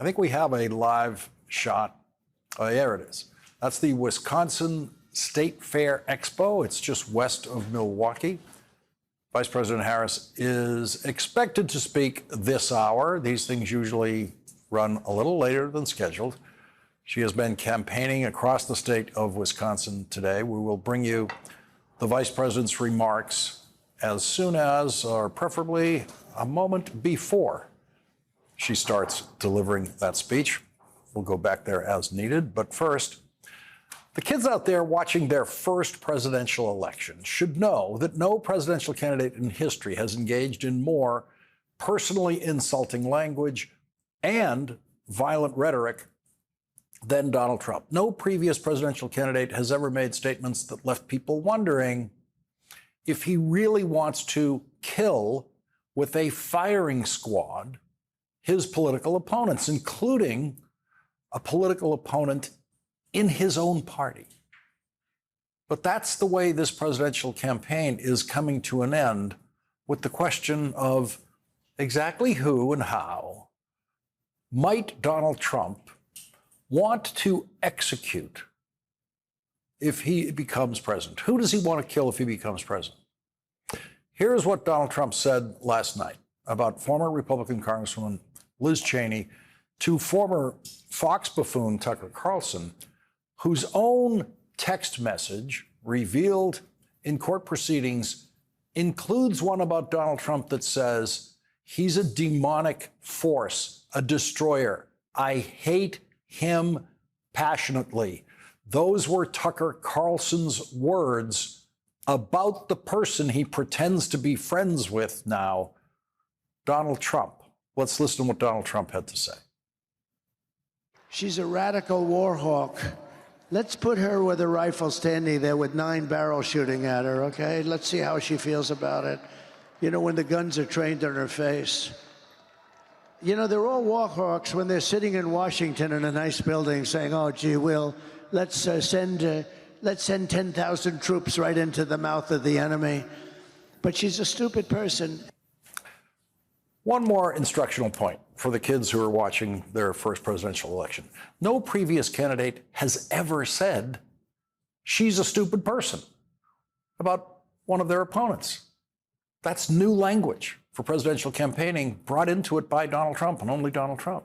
I think we have a live shot. Oh, there it is. That's the Wisconsin State Fair Expo. It's just west of Milwaukee. Vice President Harris is expected to speak this hour. These things usually run a little later than scheduled. She has been campaigning across the state of Wisconsin today. We will bring you the vice president's remarks as soon as, or preferably a moment before, she starts delivering that speech. We'll go back there as needed. But first, the kids out there watching their first presidential election should know that no presidential candidate in history has engaged in more personally insulting language and violent rhetoric than Donald Trump. No previous presidential candidate has ever made statements that left people wondering if he really wants to kill with a firing squad his political opponents, including a political opponent in his own party. But that's the way this presidential campaign is coming to an end, with the question of exactly who and how might Donald Trump want to execute if he becomes president? Who does he want to kill if he becomes president? Here's what Donald Trump said last night about former Republican Congresswoman Liz Cheney to former Fox buffoon Tucker Carlson, whose own text message revealed in court proceedings includes one about Donald Trump that says, he's a demonic force, a destroyer. I hate him passionately. Those were Tucker Carlson's words about the person he pretends to be friends with now, Donald Trump. Let's listen to what Donald Trump had to say. She's a radical war hawk. Let's put her with a rifle standing there with 9 barrels shooting at her, okay? Let's see how she feels about it. You know, when the guns are trained on her face. You know, they're all war hawks when they're sitting in Washington in a nice building saying, oh, gee, let's send 10,000 troops right into the mouth of the enemy. But she's a stupid person. One more instructional point for the kids who are watching their first presidential election. No previous candidate has ever said she's a stupid person about one of their opponents. That's new language for presidential campaigning brought into it by Donald Trump and only Donald Trump.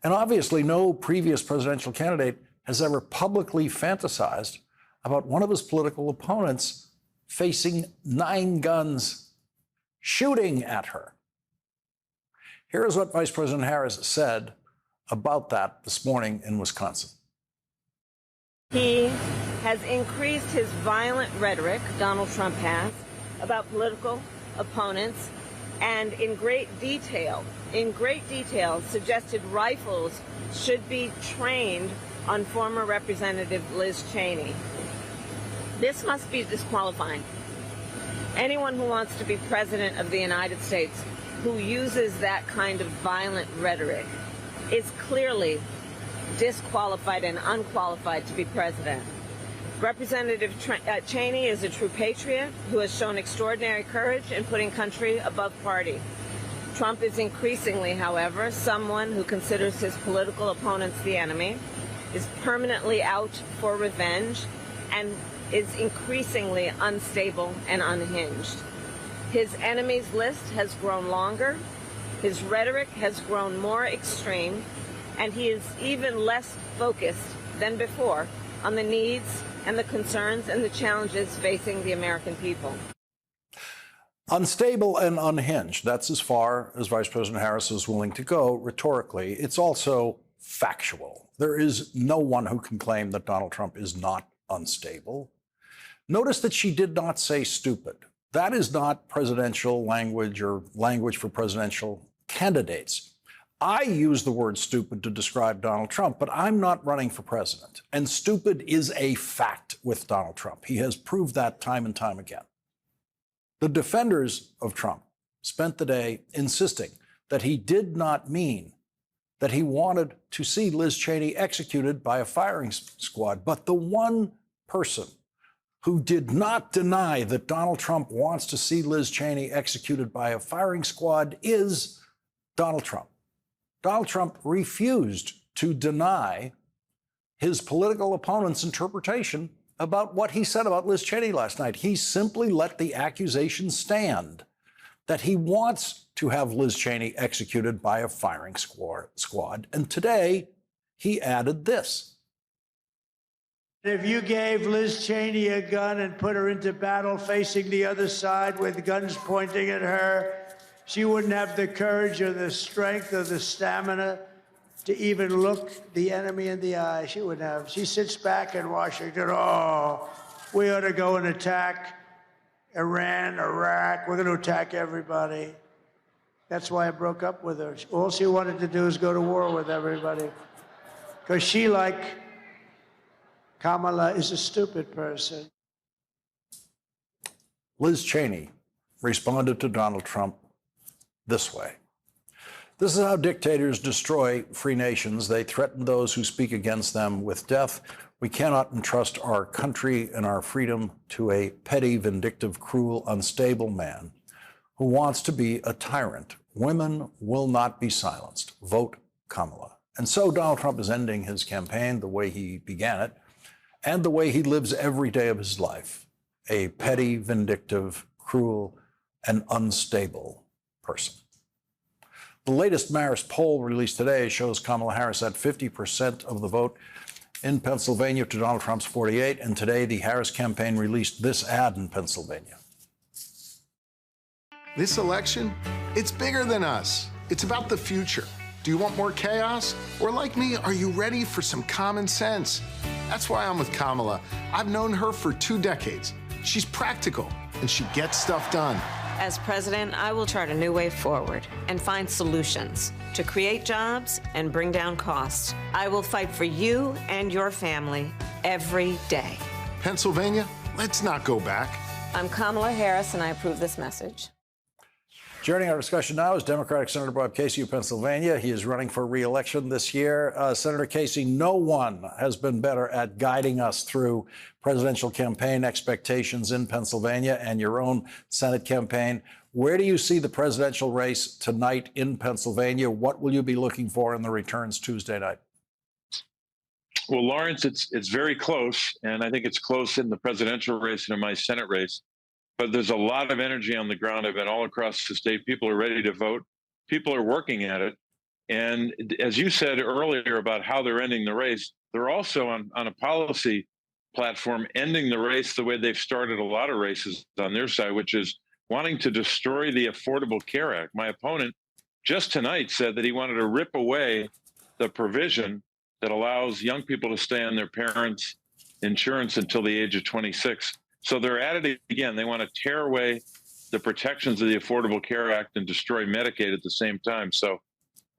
And obviously, no previous presidential candidate has ever publicly fantasized about one of his political opponents facing 9 guns shooting at her. Here's what Vice President Harris said about that this morning in Wisconsin. He has increased his violent rhetoric, Donald Trump has, about political opponents, and in great detail, suggested rifles should be trained on former Representative Liz Cheney. This must be disqualifying. Anyone who wants to be president of the United States who uses that kind of violent rhetoric is clearly disqualified and unqualified to be president. Representative Cheney is a true patriot who has shown extraordinary courage in putting country above party. Trump is increasingly, however, someone who considers his political opponents the enemy, is permanently out for revenge, and is increasingly unstable and unhinged. His enemies list has grown longer, his rhetoric has grown more extreme, and he is even less focused than before on the needs and the concerns and the challenges facing the American people. Unstable and unhinged. That's as far as Vice President Harris is willing to go rhetorically. It's also factual. There is no one who can claim that Donald Trump is not unstable. Notice that she did not say stupid. That is not presidential language or language for presidential candidates. I use the word stupid to describe Donald Trump, but I'm not running for president. And stupid is a fact with Donald Trump. He has proved that time and time again. The defenders of Trump spent the day insisting that he did not mean that he wanted to see Liz Cheney executed by a firing squad. But the one person who did not deny that Donald Trump wants to see Liz Cheney executed by a firing squad is Donald Trump. Donald Trump refused to deny his political opponent's interpretation about what he said about Liz Cheney last night. He simply let the accusation stand that he wants to have Liz Cheney executed by a firing squad. And today, he added this. If you gave Liz Cheney a gun and put her into battle facing the other side with guns pointing at her, she wouldn't have the courage or the strength or the stamina to even look the enemy in the eye. She wouldn't have. She sits back in Washington. Oh, we ought to go and attack Iran, Iraq. We're going to attack everybody. That's why I broke up with her. All she wanted to do is go to war with everybody. Because she, like Kamala, is a stupid person. Liz Cheney responded to Donald Trump this way. This is how dictators destroy free nations. They threaten those who speak against them with death. We cannot entrust our country and our freedom to a petty, vindictive, cruel, unstable man who wants to be a tyrant. Women will not be silenced. Vote Kamala. And so Donald Trump is ending his campaign the way he began it and the way he lives every day of his life, a petty, vindictive, cruel, and unstable person. The latest Marist poll released today shows Kamala Harris at 50% of the vote in Pennsylvania to Donald Trump's 48%. And today, the Harris campaign released this ad in Pennsylvania. This election, it's bigger than us. It's about the future. Do you want more chaos? Or like me, are you ready for some common sense? That's why I'm with Kamala. I've known her for 2 decades. She's practical, and she gets stuff done. As president, I will chart a new way forward and find solutions to create jobs and bring down costs. I will fight for you and your family every day. Pennsylvania, let's not go back. I'm Kamala Harris, and I approve this message. Joining our discussion now is Democratic Senator Bob Casey of Pennsylvania. He is running for re-election this year. Senator Casey, no one has been better at guiding us through presidential campaign expectations in Pennsylvania and your own Senate campaign. Where do you see the presidential race tonight in Pennsylvania? What will you be looking for in the returns Tuesday night? Well, Lawrence, it's very close, and I think it's close in the presidential race and in my Senate race. But there's a lot of energy on the ground. I've been all across the state. People are ready to vote. People are working at it. And as you said earlier about how they're ending the race, they're also on a policy platform ending the race the way they've started a lot of races on their side, which is wanting to destroy the Affordable Care Act. My opponent just tonight said that he wanted to rip away the provision that allows young people to stay on their parents' insurance until the age of 26. So they're at it again. They want to tear away the protections of the Affordable Care Act and destroy Medicaid at the same time. So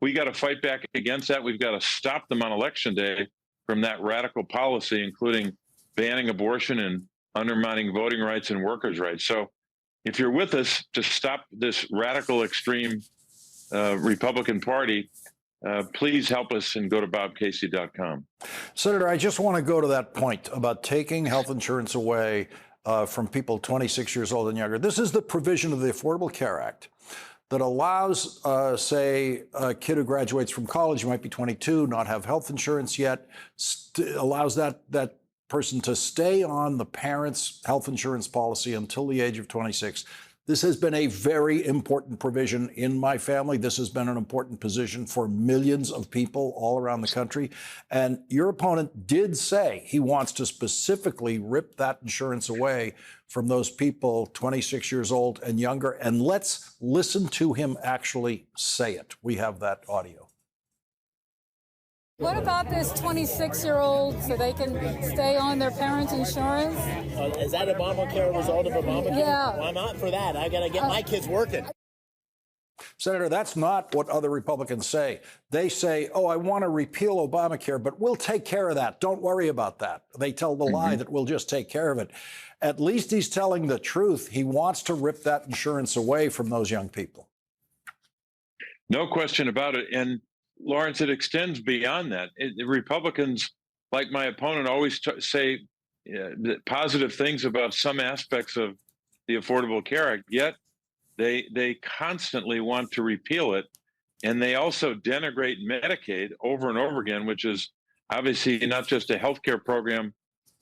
we got to fight back against that. We've got to stop them on Election Day from that radical policy, including banning abortion and undermining voting rights and workers' rights. So if you're with us to stop this radical, extreme Republican Party, please help us and go to bobcasey.com. Senator, I just want to go to that point about taking health insurance away from people 26 years old and younger. This is the provision of the Affordable Care Act that allows, say, a kid who graduates from college, who might be 22, not have health insurance yet, allows that person to stay on the parent's health insurance policy until the age of 26. This has been a very important provision in my family. This has been an important position for millions of people all around the country. And your opponent did say he wants to specifically rip that insurance away from those people 26 years old and younger. And let's listen to him actually say it. We have that audio. What about this 26-year-old so they can stay on their parents' insurance? Is that Obamacare a result of Obamacare? Yeah. Well, I'm not for that. I got to get my kids working. Senator, that's not what other Republicans say. They say, oh, I want to repeal Obamacare, but we'll take care of that. Don't worry about that. They tell the lie that we'll just take care of it. At least he's telling the truth. He wants to rip that insurance away from those young people. No question about it. And Lawrence, it extends beyond that. The Republicans, like my opponent, always say positive things about some aspects of the Affordable Care Act, yet they constantly want to repeal it. And they also denigrate Medicaid over and over again, which is obviously not just a healthcare program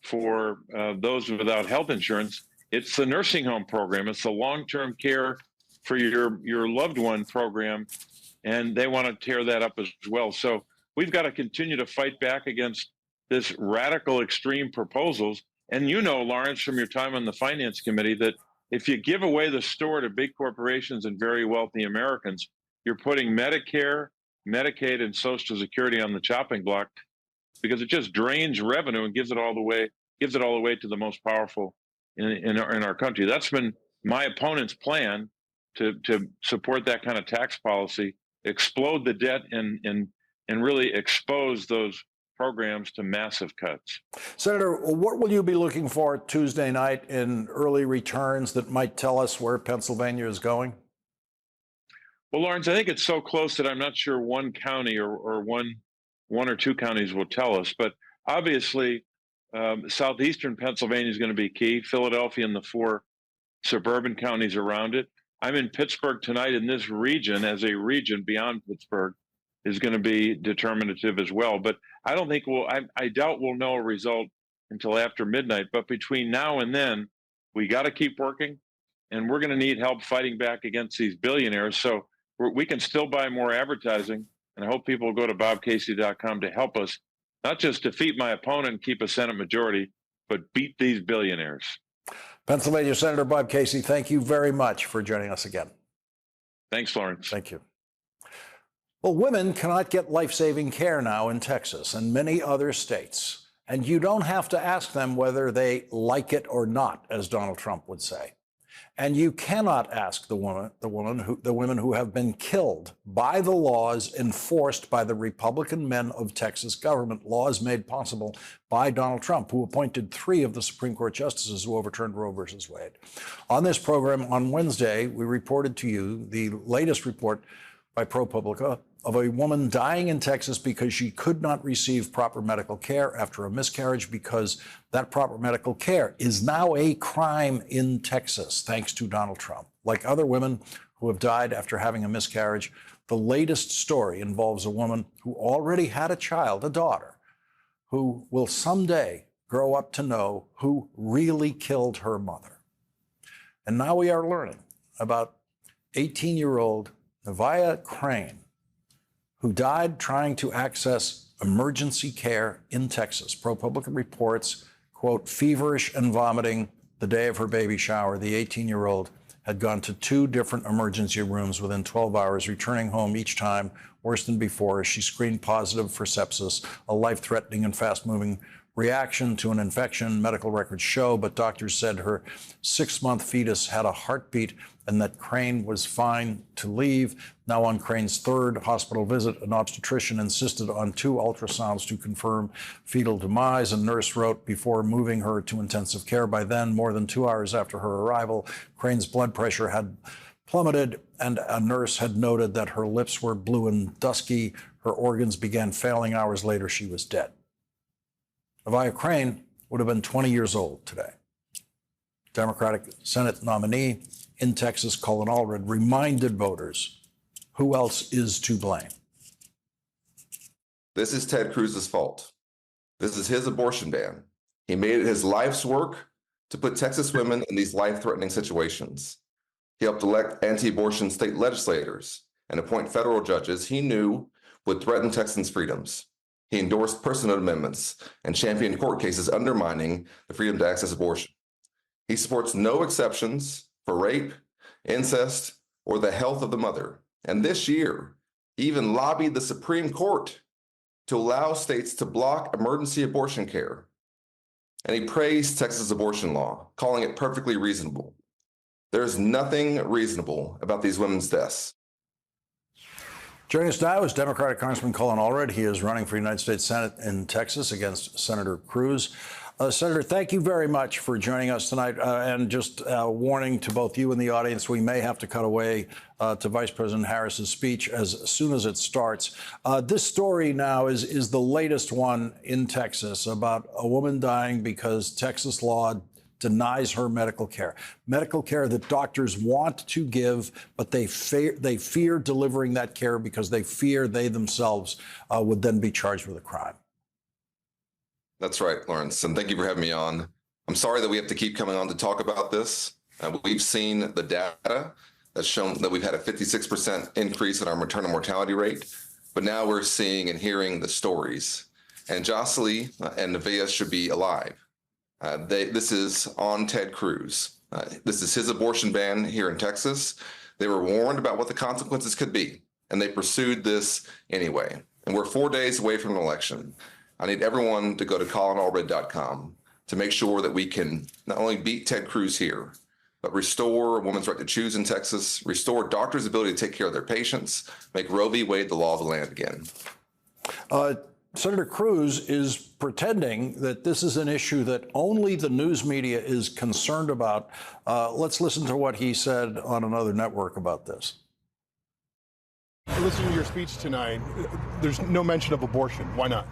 for those without health insurance. It's the nursing home program. It's the long-term care for your loved one program. And they want to tear that up as well. So we've got to continue to fight back against this radical extreme proposals. And you know, Lawrence, from your time on the Finance Committee, that if you give away the store to big corporations and very wealthy Americans, you're putting Medicare, Medicaid, and Social Security on the chopping block because it just drains revenue and gives it all the way to the most powerful in our country. That's been my opponent's plan to support that kind of tax policy, explode the debt, and really expose those programs to massive cuts. Senator, what will you be looking for Tuesday night in early returns that might tell us where Pennsylvania is going? Well, Lawrence, I think it's so close that I'm not sure one county or one or two counties will tell us. But obviously, southeastern Pennsylvania is going to be key. Philadelphia and the 4 suburban counties around it. I'm in Pittsburgh tonight, and this region, as a region beyond Pittsburgh, is going to be determinative as well. But I don't think I doubt we'll know a result until after midnight. But between now and then, we got to keep working, and we're going to need help fighting back against these billionaires. So we can still buy more advertising, and I hope people will go to bobcasey.com to help us not just defeat my opponent and keep a Senate majority, but beat these billionaires. Pennsylvania Senator Bob Casey, thank you very much for joining us again. Thanks, Lawrence. Thank you. Well, women cannot get life-saving care now in Texas and many other states, and you don't have to ask them whether they like it or not, as Donald Trump would say. And you cannot ask the women who have been killed by the laws enforced by the Republican men of Texas government, laws made possible by Donald Trump, who appointed 3 of the Supreme Court justices who overturned Roe versus Wade. On this program on Wednesday, we reported to you the latest report by ProPublica of a woman dying in Texas because she could not receive proper medical care after a miscarriage, because that proper medical care is now a crime in Texas, thanks to Donald Trump. Like other women who have died after having a miscarriage, the latest story involves a woman who already had a child, a daughter, who will someday grow up to know who really killed her mother. And now we are learning about 18-year-old Nevaeh Crane, who died trying to access emergency care in Texas. ProPublica reports, quote, feverish and vomiting the day of her baby shower. The 18-year-old had gone to 2 different emergency rooms within 12 hours, returning home each time worse than before as she screened positive for sepsis, a life-threatening and fast-moving reaction to an infection, medical records show, but doctors said her 6-month fetus had a heartbeat and that Crane was fine to leave. Now on Crane's 3rd hospital visit, an obstetrician insisted on 2 ultrasounds to confirm fetal demise. A nurse wrote before moving her to intensive care. By then, more than 2 hours after her arrival, Crane's blood pressure had plummeted, and a nurse had noted that her lips were blue and dusky. Her organs began failing. Hours later, she was dead. Nevaeh Crane would have been 20 years old today. Democratic Senate nominee in Texas, Colin Allred, reminded voters who else is to blame. This is Ted Cruz's fault. This is his abortion ban. He made it his life's work to put Texas women in these life-threatening situations. He helped elect anti-abortion state legislators and appoint federal judges he knew would threaten Texans' freedoms. He endorsed personal amendments and championed court cases undermining the freedom to access abortion. He supports no exceptions for rape, incest, or the health of the mother. And this year, he even lobbied the Supreme Court to allow states to block emergency abortion care. And he praised Texas abortion law, calling it perfectly reasonable. There's nothing reasonable about these women's deaths. Joining us now is Democratic Congressman Colin Allred. He is running for the United States Senate in Texas against Senator Cruz. Senator, thank you very much for joining us tonight. And just warning to both you and the audience, we may have to cut away to Vice President Harris's speech as soon as it starts. This story now is the latest one in Texas about a woman dying because Texas law denies her medical care that doctors want to give, but they fear delivering that care because they fear they themselves would then be charged with a crime. That's right, Lawrence, and thank you for having me on. I'm sorry that we have to keep coming on to talk about this. We've seen the data that's shown that we've had a 56% increase in our maternal mortality rate, but now we're seeing and hearing the stories. And Jocelyn and Nevaeh should be alive. This is on Ted Cruz. This is his abortion ban here in Texas. They were warned about what the consequences could be, and they pursued this anyway. And we're 4 days away from an election. I need everyone to go to ColinAllred.com to make sure that we can not only beat Ted Cruz here, but restore a woman's right to choose in Texas, restore doctors' ability to take care of their patients, make Roe v. Wade the law of the land again. Senator Cruz is pretending that this is an issue that only the news media is concerned about. Let's listen to what he said on another network about this. Listening to your speech tonight, there's no mention of abortion. Why not?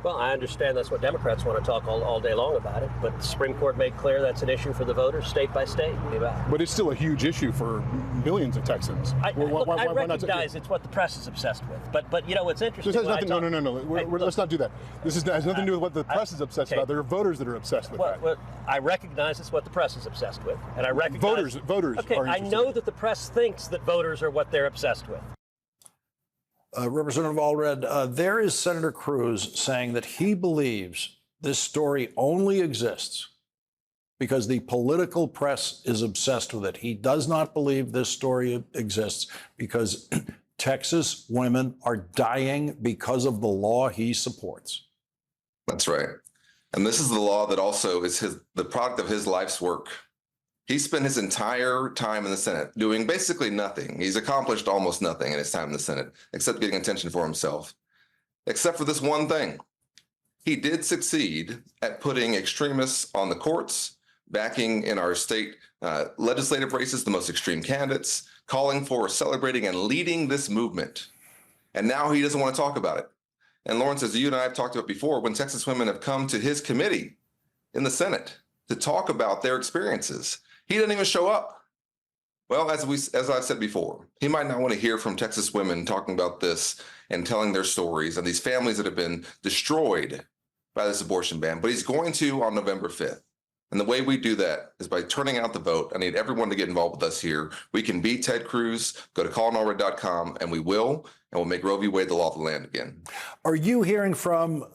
Well, I understand that's what Democrats want to talk all day long about it, but the Supreme Court made clear that's an issue for the voters, state by state. But it's still a huge issue for millions of Texans. I recognize it's what the press is obsessed with, but you know what's interesting? This has nothing, no. Let's not do that. This has nothing to do with what the press is obsessed about. There are voters that are obsessed with that. Well, I recognize it's what the press is obsessed with, and I recognize voters. Okay, are I know that the press thinks that voters are what they're obsessed with. Representative Allred, there is Senator Cruz saying that he believes this story only exists because the political press is obsessed with it. He does not believe this story exists because Texas women are dying because of the law he supports. That's right. And this is the law that also is the product of his life's work. He spent his entire time in the Senate doing basically nothing. He's accomplished almost nothing in his time in the Senate, except getting attention for himself, except for this one thing. He did succeed at putting extremists on the courts, backing in our state legislative races the most extreme candidates, calling for, celebrating, and leading this movement. And now he doesn't want to talk about it. And Lawrence, as you and I have talked about before, when Texas women have come to his committee in the Senate to talk about their experiences, he didn't even show up. Well, as I've said before, he might not want to hear from Texas women talking about this and telling their stories and these families that have been destroyed by this abortion ban, but he's going to on November 5th. And the way we do that is by turning out the vote. I need everyone to get involved with us here. We can beat Ted Cruz. Go to ColinAllred.com, and we will, and we'll make Roe v. Wade the law of the land again. Are you hearing from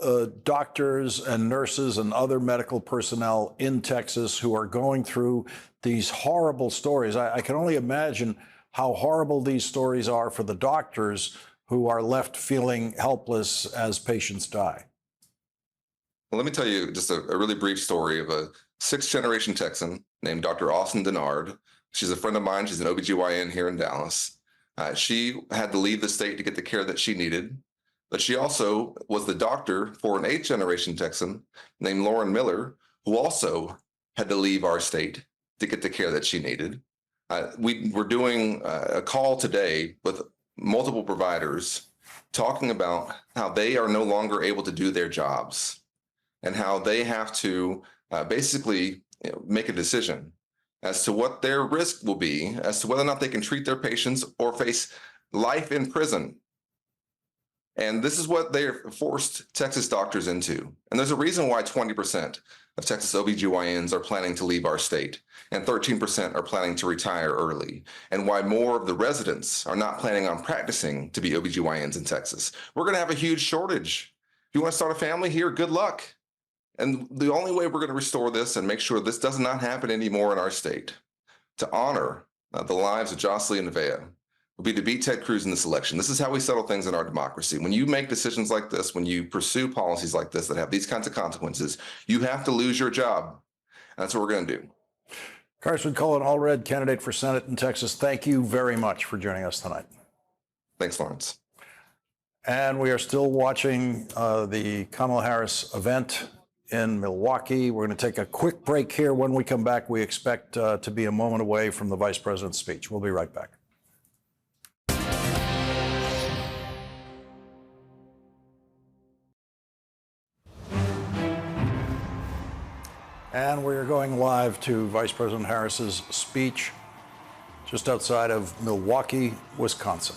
doctors and nurses and other medical personnel in Texas who are going through these horrible stories? I can only imagine how horrible these stories are for the doctors who are left feeling helpless as patients die. Well, let me tell you just a really brief story of a sixth-generation Texan named Dr. Austin Denard. She's a friend of mine. She's an OBGYN here in Dallas. She had to leave the state to get the care that she needed, but she also was the doctor for an eighth-generation Texan named Lauren Miller, who also had to leave our state to get the care that she needed. We were doing a call today with multiple providers talking about how they are no longer able to do their jobs and how they have to basically make a decision as to what their risk will be, as to whether or not they can treat their patients or face life in prison. And this is what they forced Texas doctors into. And there's a reason why 20% of Texas OBGYNs are planning to leave our state and 13% are planning to retire early, and why more of the residents are not planning on practicing to be OBGYNs in Texas. We're going to have a huge shortage. If you want to start a family here, good luck. And the only way we're going to restore this and make sure this does not happen anymore in our state, to honor the lives of Jocelyn and Nevaeh, will be to beat Ted Cruz in this election. This is how we settle things in our democracy. When you make decisions like this, when you pursue policies like this that have these kinds of consequences, you have to lose your job. And that's what we're going to do. Congressman Colin Allred, candidate for Senate in Texas, thank you very much for joining us tonight. Thanks, Lawrence. And we are still watching the Kamala Harris event in Milwaukee. We're going to take a quick break here. When we come back, we expect to be a moment away from the vice president's speech. We'll be right back. And we're going live to Vice President Harris's speech just outside of Milwaukee, Wisconsin.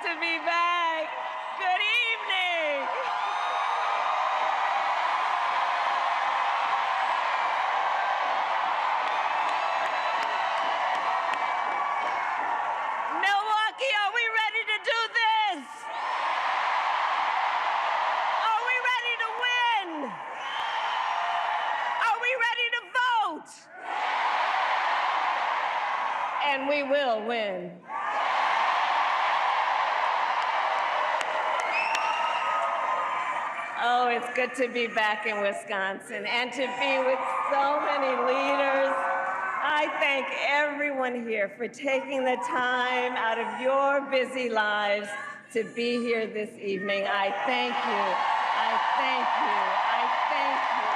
To be back. Good evening. Milwaukee, are we ready to do this? Are we ready to win? Are we ready to vote? And we will win. Oh, it's good to be back in Wisconsin and to be with so many leaders. I thank everyone here for taking the time out of your busy lives to be here this evening. I thank you. I thank you. I thank you.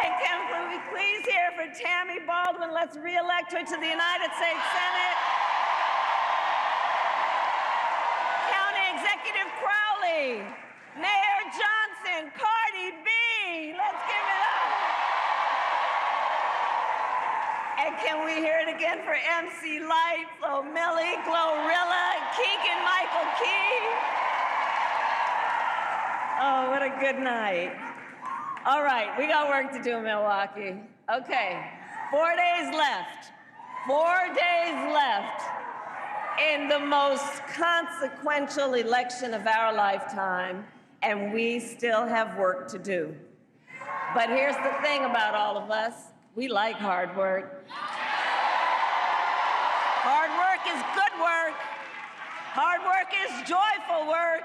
And can we please hear for Tammy Baldwin? Let's re-elect her to the United States Senate. Executive Crowley, Mayor Johnson, Cardi B, let's give it up. And can we hear it again for MC Light, Flo Millie, Glorilla, Keegan Michael Key? Oh, what a good night. All right, we got work to do in Milwaukee. Okay, 4 days left. 4 days left in the most consequential election of our lifetime, and we still have work to do. But here's the thing about all of us, we like hard work. Hard work is good work. Hard work is joyful work.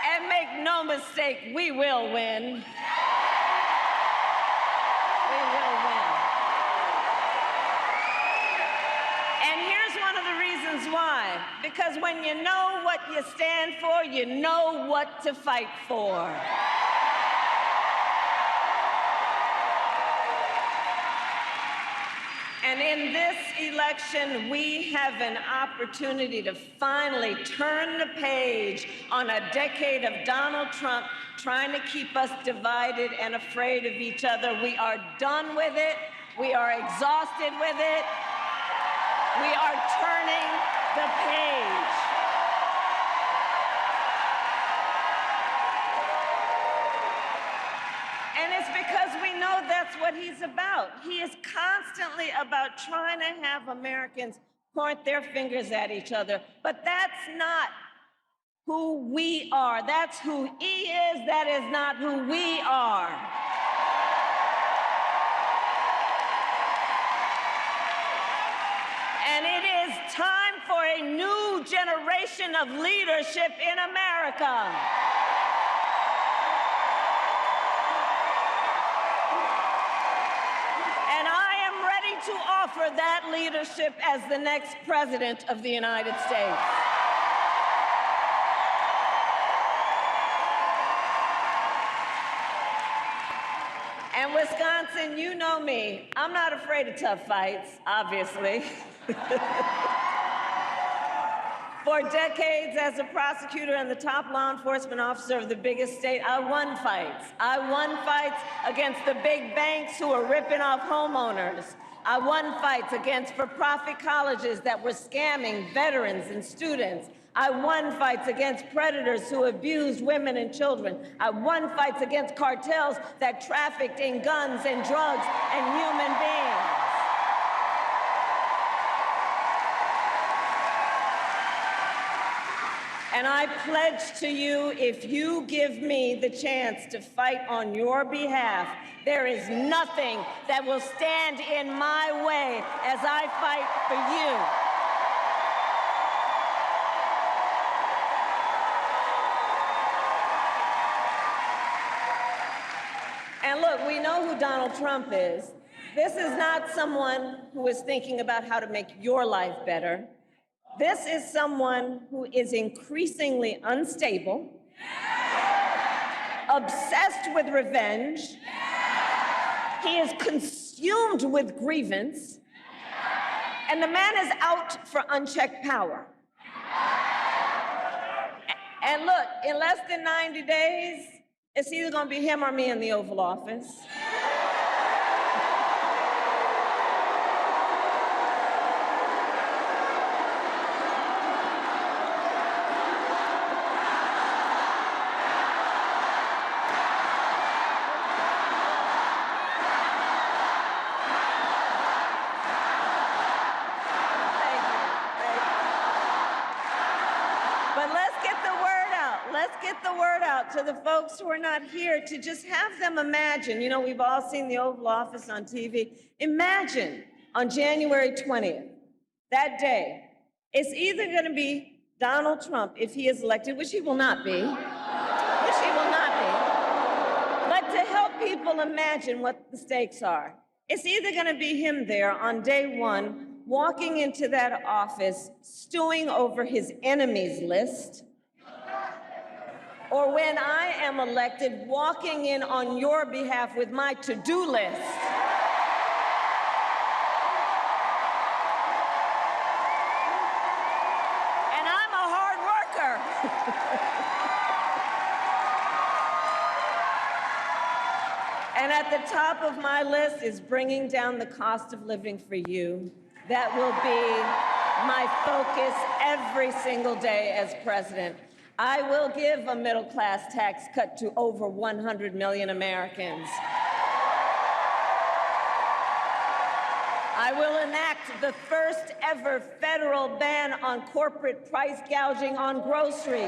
And make no mistake, we will win. We will win. And here's one of the reasons why. Because when you know what you stand for, you know what to fight for. And in this election, we have an opportunity to finally turn the page on a decade of Donald Trump trying to keep us divided and afraid of each other. We are done with it. We are exhausted with it. We are turning the page. And it's because we know that's what he's about. He is constantly about trying to have Americans point their fingers at each other. But that's not who we are. That's who he is. That is not who we are. And it is time for a new generation of leadership in America. And I am ready to offer that leadership as the next president of the United States. And Wisconsin, you know me. I'm not afraid of tough fights, obviously. For decades as a prosecutor and the top law enforcement officer of the biggest state, I won fights. I won fights against the big banks who were ripping off homeowners. I won fights against for-profit colleges that were scamming veterans and students. I won fights against predators who abused women and children. I won fights against cartels that trafficked in guns and drugs and human beings. And I pledge to you, if you give me the chance to fight on your behalf, there is nothing that will stand in my way as I fight for you. look, we know who Donald Trump is. This is not someone who is thinking about how to make your life better. This is someone who is increasingly unstable, obsessed with revenge. He is consumed with grievance, and the man is out for unchecked power. And look, in less than 90 days, it's either going to be him or me in the Oval Office. Get the word out to the folks who are not here, to just have them imagine. You know, we've all seen the Oval Office on TV. Imagine on January 20th, that day, it's either going to be Donald Trump, if he is elected, which he will not be, but to help people imagine what the stakes are. It's either going to be him there on day one, walking into that office, stewing over his enemies list, or when I am elected, walking in on your behalf with my to-do list. And I'm a hard worker. And at the top of my list is bringing down the cost of living for you. That will be my focus every single day as president. I will give a middle-class tax cut to over 100 million Americans. I will enact the first ever federal ban on corporate price gouging on groceries.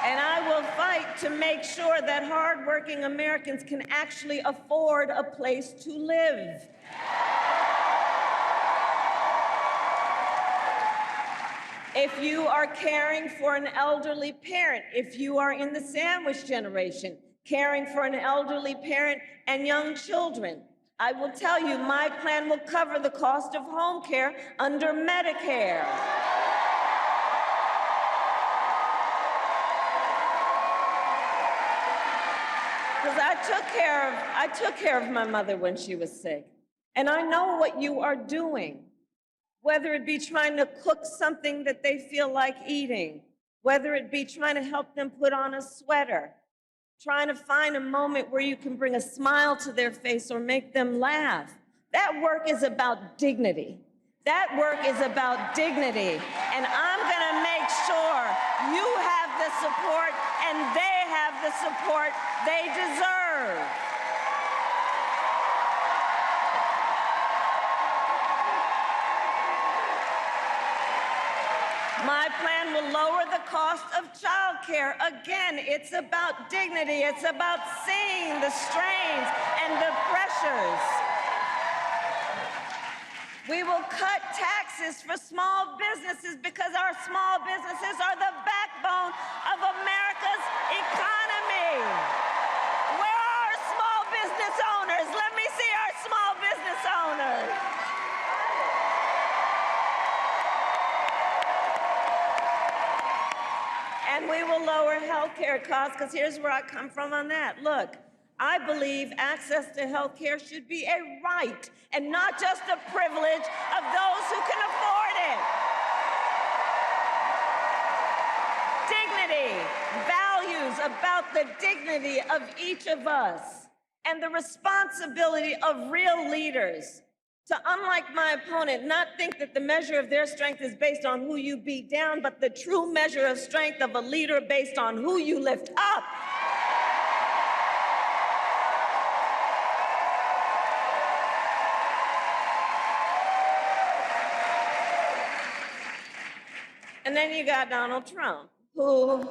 And I will fight to make sure that hardworking Americans can actually afford a place to live. If you are caring for an elderly parent, if you are in the sandwich generation, caring for an elderly parent and young children, I will tell you my plan will cover the cost of home care under Medicare. Because I took care of my mother when she was sick. And I know what you are doing. Whether it be trying to cook something that they feel like eating, whether it be trying to help them put on a sweater, trying to find a moment where you can bring a smile to their face or make them laugh. That work is about dignity. That work is about dignity. And I'm going to make sure you have the support and they have the support they deserve. My plan will lower the cost of childcare. Again, it's about dignity. It's about seeing the strains and the pressures. We will cut taxes for small businesses because our small businesses are the backbone of America's economy. Where are our small business owners? Let me see our small business owners. And we will lower health care costs, because here's where I come from on that. Look, I believe access to health care should be a right and not just a privilege of those who can afford it. Dignity, values about the dignity of each of us, and the responsibility of real leaders to, unlike my opponent, not think that the measure of their strength is based on who you beat down, but the true measure of strength of a leader based on who you lift up. And then you got Donald Trump, who...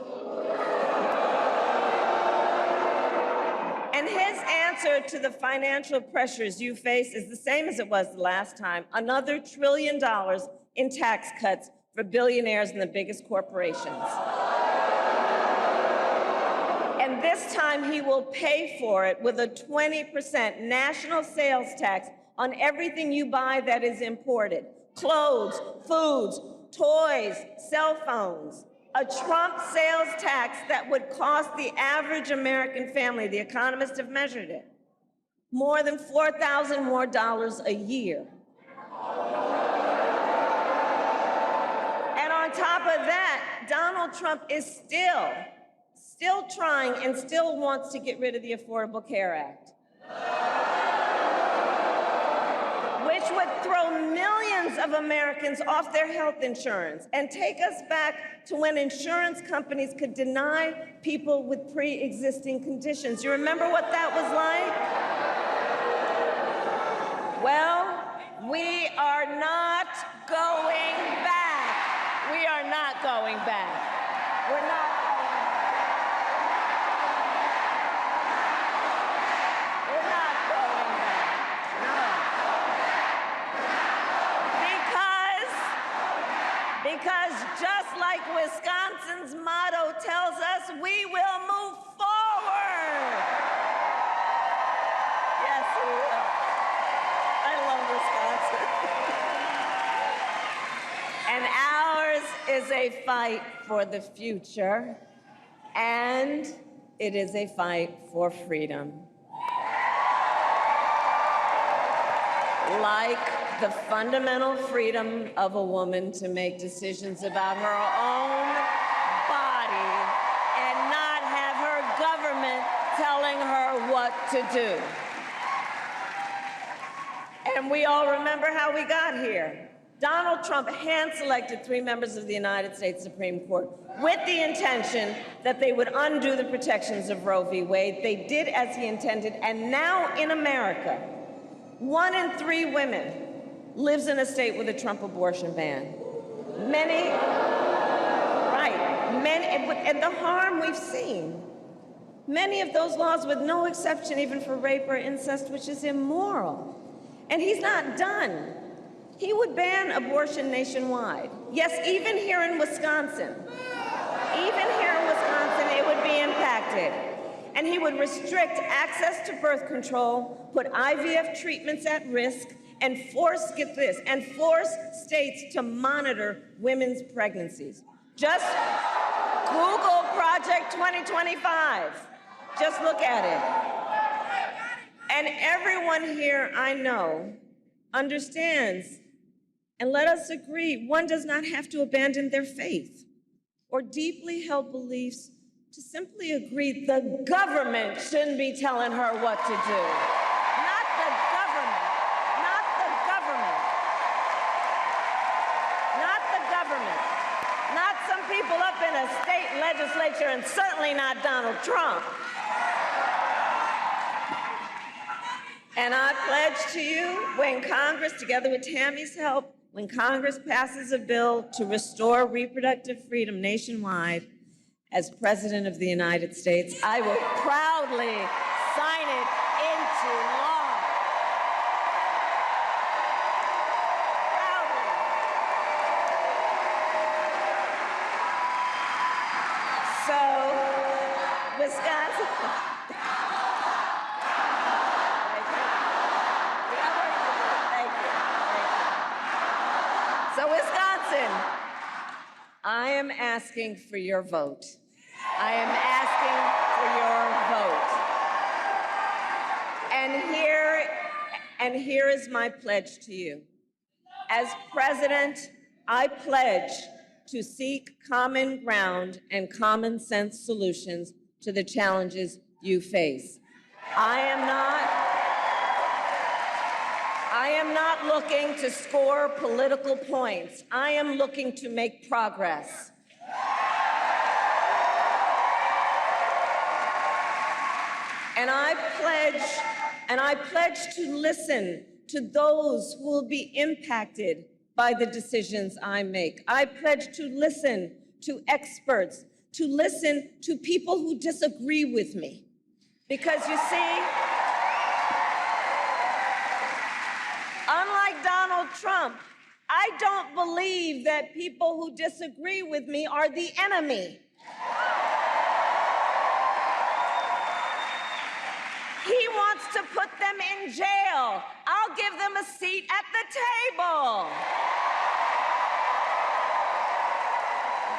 And his answer to the financial pressures you face is the same as it was the last time: another $1 trillion in tax cuts for billionaires and the biggest corporations. And this time he will pay for it with a 20% national sales tax on everything you buy that is imported. Clothes, foods, toys, cell phones. A Trump sales tax that would cost the average American family, the economists have measured it, more than $4,000 more a year. And on top of that, Donald Trump is still trying and still wants to get rid of the Affordable Care Act, which would throw millions of Americans off their health insurance and take us back to when insurance companies could deny people with pre-existing conditions. You remember what that was like? Well, we are not going back. We are not going back. We're not. Because just like Wisconsin's motto tells us, we will move forward. Yes, we will. I love Wisconsin. And ours is a fight for the future, and it is a fight for freedom. Like the fundamental freedom of a woman to make decisions about her own body and not have her government telling her what to do. And we all remember how we got here. Donald Trump hand-selected 3 members of the United States Supreme Court with the intention that they would undo the protections of Roe v. Wade. They did as he intended, and now in America, 1 in 3 women lives in a state with a Trump abortion ban. And the harm we've seen. Many of those laws with no exception even for rape or incest, which is immoral. And he's not done. He would ban abortion nationwide. Yes, even here in Wisconsin. Even here in Wisconsin, it would be impacted. And he would restrict access to birth control, put IVF treatments at risk, and force, get this, and force states to monitor women's pregnancies. Just Google Project 2025. Just look at it. And everyone here I know understands, and let us agree, one does not have to abandon their faith or deeply held beliefs to simply agree the government shouldn't be telling her what to do. People up in a state legislature, and certainly not Donald Trump. And I pledge to you, when Congress, together with Tammy's help, when Congress passes a bill to restore reproductive freedom nationwide, as President of the United States, I will proudly sign it into law. So, Wisconsin. So, Wisconsin, I am asking for your vote. I am asking for your vote. And here is my pledge to you. As president, I pledge to seek common ground and common sense solutions to the challenges you face. I am not looking to score political points. I am looking to make progress. And I pledge to listen to those who will be impacted by the decisions I make. I pledge to listen to experts, to listen to people who disagree with me. Because you see, unlike Donald Trump, I don't believe that people who disagree with me are the enemy. wants to put them in jail, I'll give them a seat at the table.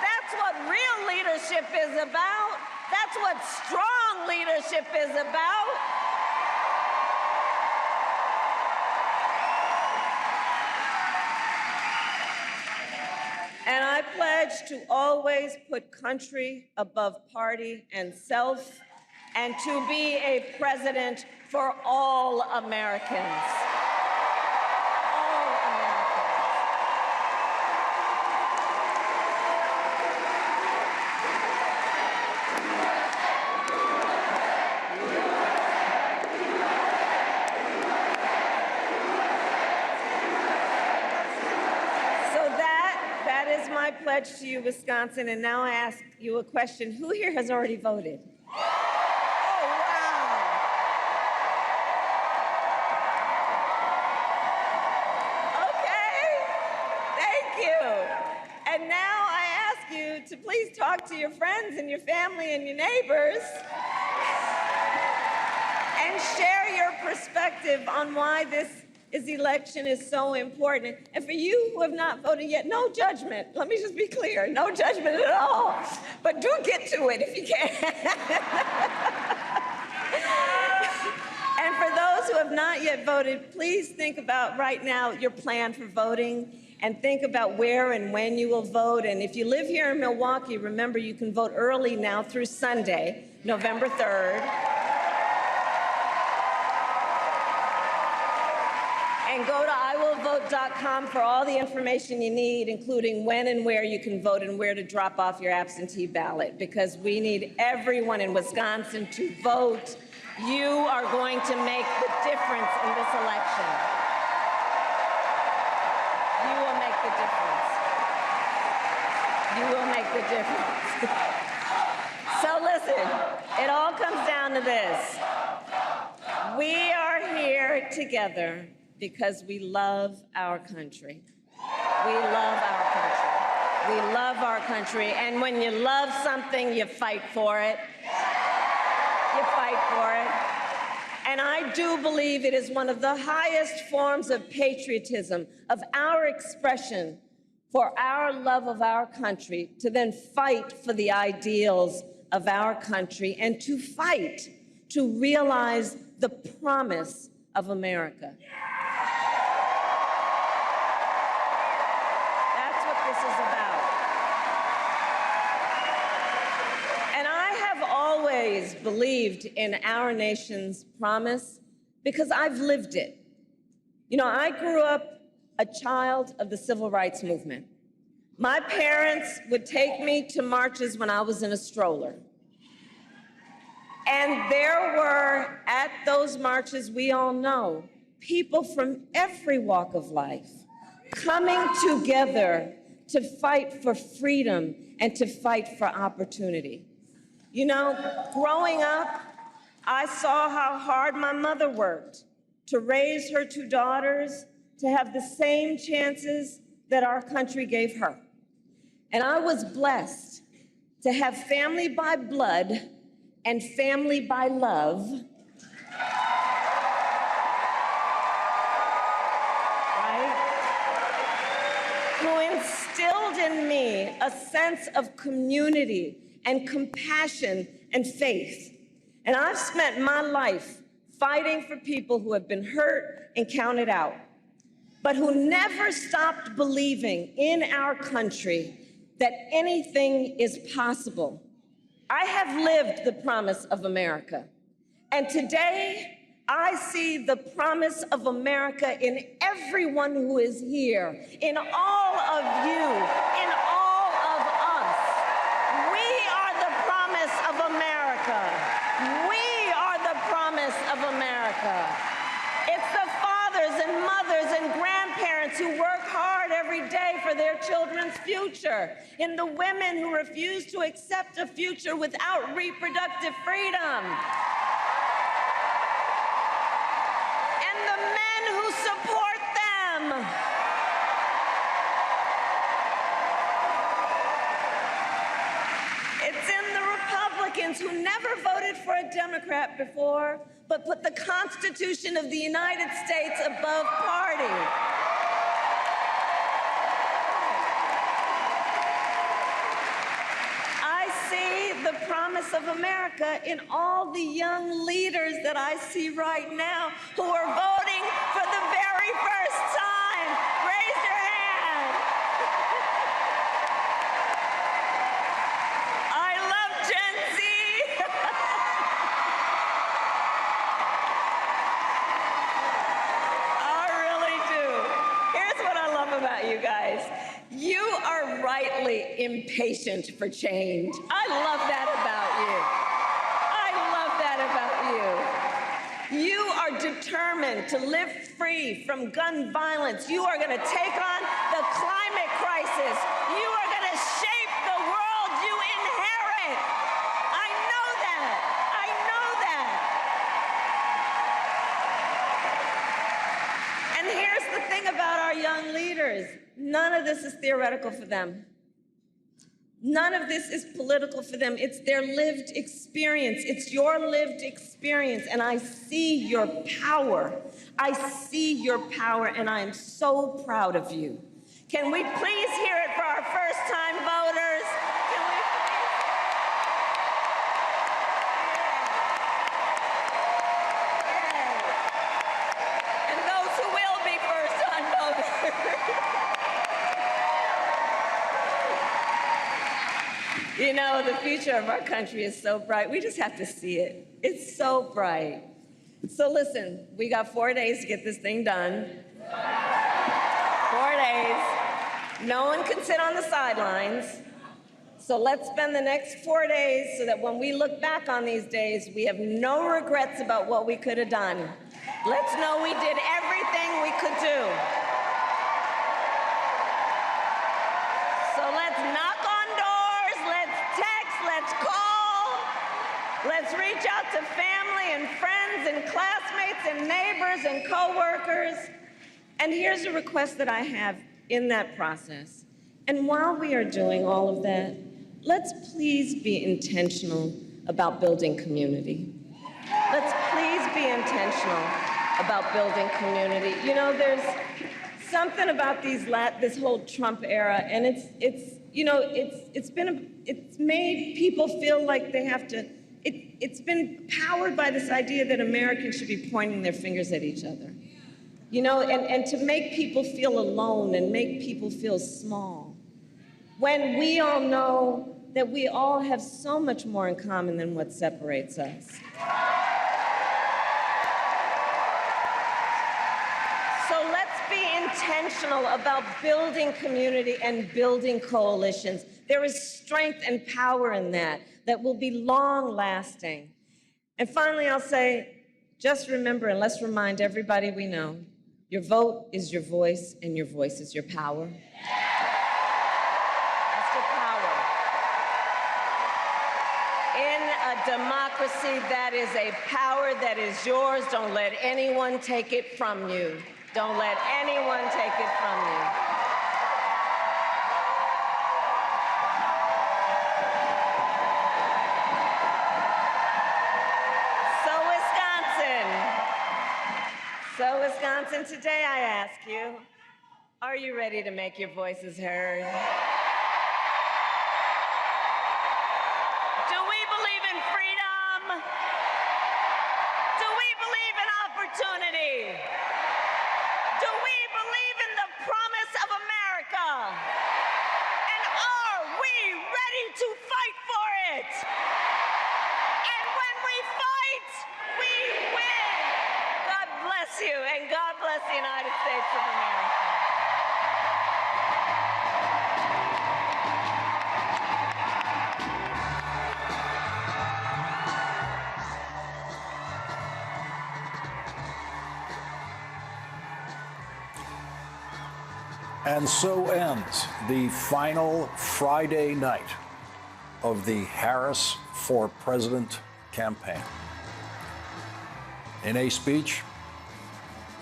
That's what real leadership is about. That's what strong leadership is about. And I pledge to always put country above party and self, and to be a president for all Americans. All Americans. So that is my pledge to you, Wisconsin. And now I ask you a question. Who here has already voted? To please talk to your friends and your family and your neighbors and share your perspective on why this election is so important. And for you who have not voted yet, no judgment. Let me just be clear, no judgment at all. But do get to it if you can. And for those who have not yet voted, please think about right now your plan for voting, and think about where and when you will vote. And if you live here in Milwaukee, remember you can vote early now through Sunday, November 3rd. And go to iwillvote.com for all the information you need, including when and where you can vote and where to drop off your absentee ballot, because we need everyone in Wisconsin to vote. You are going to make the difference in this election. You will make the difference. You will make the difference. So listen, it all comes down to this. We are here together because we love our country. We love our country. We love our country. And when you love something, you fight for it. You fight for it. And I do believe it is one of the highest forms of patriotism, of our expression for our love of our country, to then fight for the ideals of our country and to fight to realize the promise of America. That's what this is about. And I have always believed in our nation's promise because I've lived it. You know, I grew up a child of the civil rights movement. My parents would take me to marches when I was in a stroller. And there were, at those marches, we all know, people from every walk of life coming together to fight for freedom and to fight for opportunity. You know, growing up, I saw how hard my mother worked to raise her two daughters to have the same chances that our country gave her. And I was blessed to have family by blood and family by love, right? Who instilled in me a sense of community and compassion and faith. And I've spent my life fighting for people who have been hurt and counted out, but who never stopped believing in our country that anything is possible. I have lived the promise of America. And today, I see the promise of America in everyone who is here, in all of you, in all of us. We are the promise of America. We are the promise of America. It's the fathers and mothers and grandparents who work hard every day for their children's future, in the women who refuse to accept a future without reproductive freedom, and the men who support them. It's in the Republicans who never voted for a Democrat before, but put the Constitution of the United States above party. I see the promise of America in all the young leaders that I see right now who are voting for the very first time. Raise your hand. I love Gen Z. I really do. Here's what I love about you guys. You are rightly impatient for change. I love that about you. I love that about you. You are determined to live free from gun violence. You are going to take on the climate crisis. You are going to shape the world you inherit. I know that. I know that. And here's the thing about our young leaders. None of this is theoretical for them. None of this is political for them. It's their lived experience. It's your lived experience. And I see your power. I see your power, and I am so proud of you. Can we please hear it for our first-time voters? Can we please? And those who will be first-time voters. You know, the future of our country is so bright. We just have to see it. It's so bright. So listen, we got 4 days to get this thing done. 4 days. No one can sit on the sidelines. So let's spend the next 4 days so that when we look back on these days, we have no regrets about what we could have done. Let's know we did everything we could do. So let's knock on doors, let's text, let's call, let's reach out to family and friends and classmates and neighbors and coworkers. And here's a request that I have in that process. And while we are doing all of that, let's please be intentional about building community. Let's please be intentional about building community. You know, there's something about this whole Trump era, and it's made people feel like they have to. It's been powered by this idea that Americans should be pointing their fingers at each other. You know, and to make people feel alone and make people feel small. When we all know that we all have so much more in common than what separates us. So let's be intentional about building community and building coalitions. There is strength and power in that will be long-lasting. And finally, I'll say, just remember, and let's remind everybody we know, your vote is your voice, and your voice is your power. That's your power. In a democracy, that is a power that is yours. Don't let anyone take it from you. Don't let anyone take it from you. So Wisconsin, today I ask you, are you ready to make your voices heard? Do we believe in freedom? Do we believe in opportunity? Do we believe in the promise of America? And are we ready to fight for it? And when we fight, we win. God bless you, and God bless the United States of America. And so ends the final Friday night of the Harris for President campaign. In a speech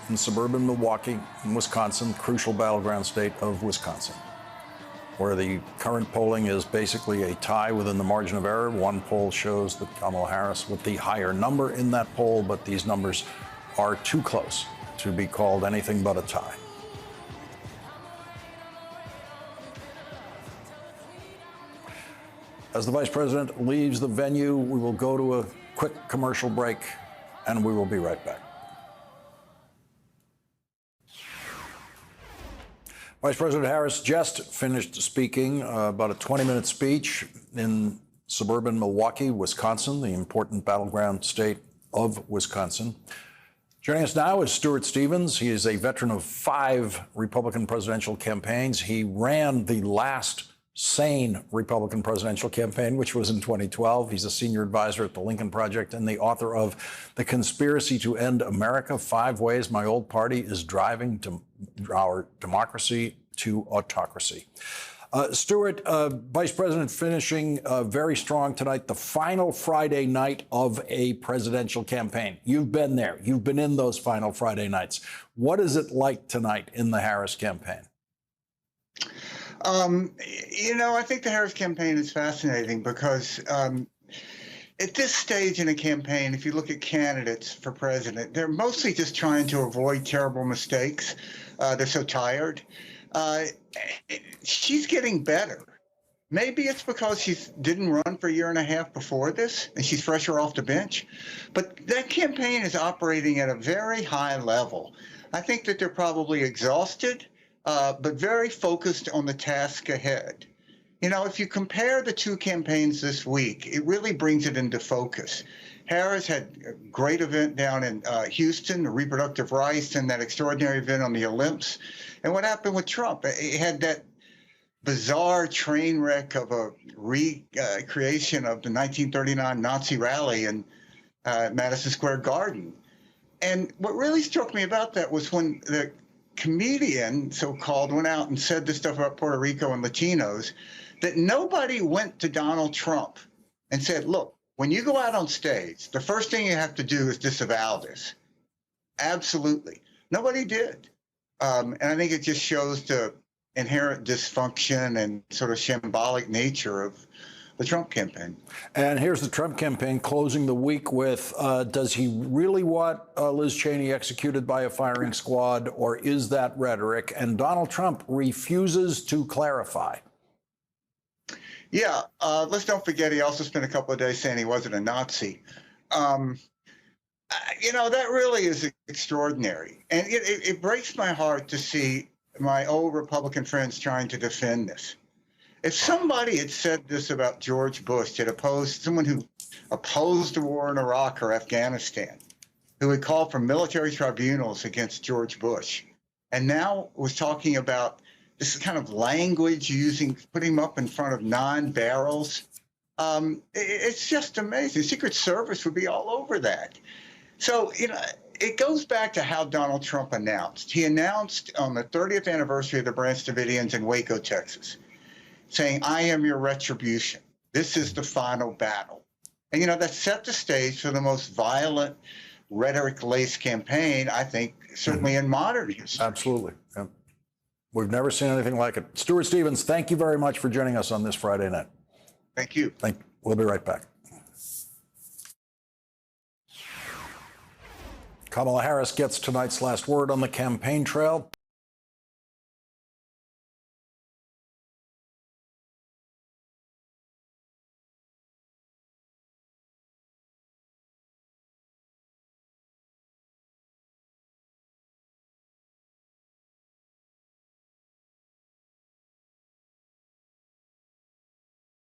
in suburban Milwaukee, in Wisconsin, crucial battleground state of Wisconsin, where the current polling is basically a tie within the margin of error. One poll shows that Kamala Harris with the higher number in that poll, but these numbers are too close to be called anything but a tie. As the vice president leaves the venue, we will go to a quick commercial break, and we will be right back. Vice President Harris just finished speaking about a 20-minute speech in suburban Milwaukee, Wisconsin, the important battleground state of Wisconsin. Joining us now is Stuart Stevens. He is a veteran of 5 Republican presidential campaigns. He ran the last sane Republican presidential campaign, which was in 2012. He's a senior advisor at the Lincoln Project and the author of The Conspiracy to End America: 5 Ways My Old Party is Driving Our Democracy to Autocracy. Stuart, Vice President finishing very strong tonight, the final Friday night of a presidential campaign. You've been there. You've been in those final Friday nights. What is it like tonight in the Harris campaign? I think the Harris campaign is fascinating because at this stage in a campaign, if you look at candidates for president, they're mostly just trying to avoid terrible mistakes. They're so tired. She's getting better. Maybe it's because she didn't run for a year and a half before this, and she's fresher off the bench. But that campaign is operating at a very high level. I think that they're probably exhausted, but very focused on the task ahead. If you compare the 2 campaigns this week, it really brings it into focus. Harris had a great event down in Houston, the reproductive rights, and that extraordinary event on the Olymps. And what happened with Trump? He had that bizarre train wreck of a recreation of the 1939 Nazi rally in Madison Square Garden. And what really struck me about that was when the comedian, so-called, went out and said this stuff about Puerto Rico and Latinos, that nobody went to Donald Trump and said, look, when you go out on stage, the first thing you have to do is disavow this. Absolutely. Nobody did. And I think it just shows the inherent dysfunction and sort of shambolic nature of the Trump campaign. And here's the Trump campaign closing the week with, does he really want Liz Cheney executed by a firing squad, or is that rhetoric? And Donald Trump refuses to clarify. Yeah, let's don't forget he also spent a couple of days saying he wasn't a Nazi. That really is extraordinary. And it breaks my heart to see my old Republican friends trying to defend this. If somebody had said this about George Bush, someone who opposed the war in Iraq or Afghanistan, who had called for military tribunals against George Bush, and now was talking about this kind of language putting him up in front of 9 barrels, it's just amazing. The Secret Service would be all over that. So, it goes back to how Donald Trump announced. He announced on the 30th anniversary of the Branch Davidians in Waco, Texas, saying, I am your retribution. This is the final battle. And, that set the stage for the most violent rhetoric-laced campaign, I think, certainly in modern history. Absolutely. Yeah. We've never seen anything like it. Stuart Stevens, thank you very much for joining us on this Friday night. Thank you. We'll be right back. Kamala Harris gets tonight's last word on the campaign trail.